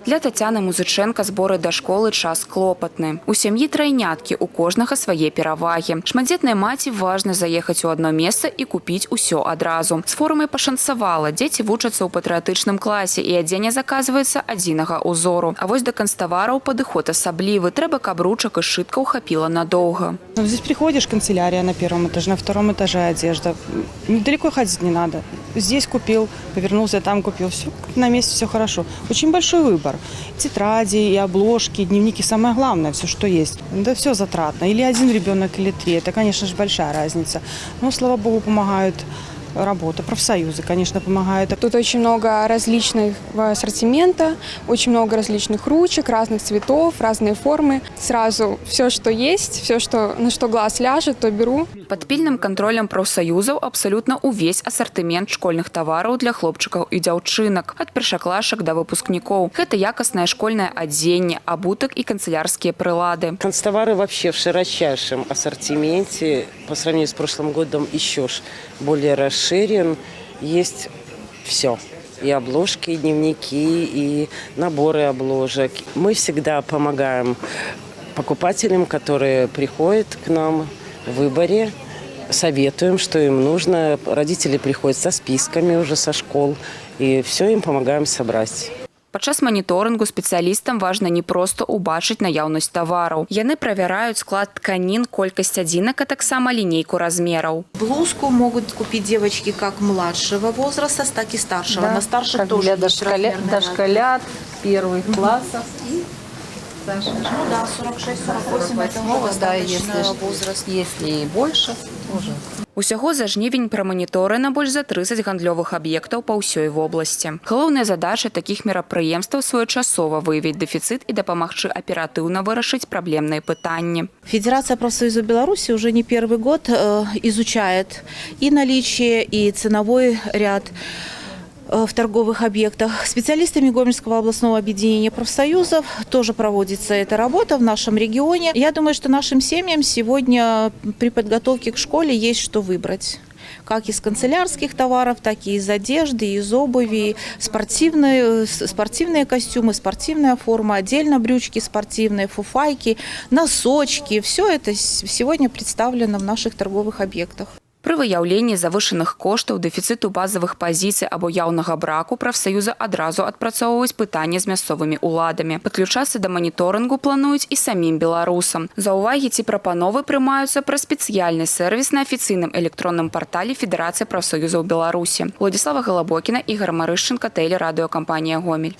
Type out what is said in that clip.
Для Тетяни Музиченка збори до школи – час клопотний. У сім'ї тройнятки, у кожного свої переваги. Шматдітній маті важно заїхати у одно місце і купити усе одразу. З формою пошанцевало. Діти вчаться у патріотичному класі і одягнення заказується одного узору. А ось до канцтоварів підход особливий. Треба, каб ручок і шитка ухопила надовго. Здесь приходишь, канцелярия на первом этаже, на втором этаже одежда. Недалеко ходить не надо. Здесь купил, повернулся, там купил. Все на месте, все хорошо. Очень большой выбор. Тетради, и обложки, и дневники. Самое главное, все, что есть. Да все затратно. Или один ребенок, или три. Это, конечно же, большая разница. Но, слава богу, помогают работа. Профсоюзы, конечно, помогают. Тут очень много различного ассортимента, очень много различных ручек, разных цветов, разные формы. Сразу все, что есть, все, на что глаз ляжет, то беру. Під пільним контролем профсоюзів абсолютно увесь асортимент школьних товарів для хлопчиків і дівчинок, від першоклашок до випускників. Це якісне школьне одягнення, обуток і канцелярські прилади. Канцтовары вообще в широчайшем ассортименте. По сравнению с прошлым годом еще более расширен. Есть все. И обложки, и дневники, и наборы обложек. Мы всегда помогаем покупателям, которые приходят к нам в выборе. Советуем, что им нужно. Родители приходят со списками уже со школ. И все им помогаем собрать. Падчас моніторингу спецыялістам важна не проста ўбачыць наяўнасць тавараў. Яны правяраюць склад тканін, колькасць адзінак, а таксама лінейку размераў. Блузку могут купить девочки как младшего возраста, так и старшего. Да, на старших как тоже для есть размерная. дошколят первых классов. Ну да, 46-48 это уже достаточно возраст. Если и больше, тоже. Усяго за жнівень праманіторына больш за 30 гандлёвых аб'ектаў па ўсёй вобласці. Галоўная задача такіх мерапрыемстваў своечасова выявіць дэфіцыт і дапамагчы аператыўна вырашыць праблемныя пытанні. Федерация профсоюзов Беларуси уже не первый год изучает и наличие, и ценовой ряд в торговых объектах. Специалистами Гомельского областного объединения профсоюзов тоже проводится эта работа в нашем регионе. Я думаю, что нашим семьям сегодня при подготовке к школе есть что выбрать. Как из канцелярских товаров, так и из одежды, из обуви, спортивные костюмы, спортивная форма, отдельно брючки спортивные, фуфайки, носочки. Все это сегодня представлено в наших торговых объектах. Пры выяўленні завышаных коштаў, дэфіцыту базавых пазіцый або яўнага браку прафсаюзы адразу адпрацоўваюць пытанні з мясцовымі ўладамі. Падключацца да маніторынгу плануюць і самім беларусам. Заўвагі ці прапановы прымаюцца праз спецыяльны сервіс на афіцыйным электронным партале Федэрацыі прафсаюзаў Беларусі. Владислава Голобокіна, Ігор Марышченко, Телерадыёкампанія «Гомель».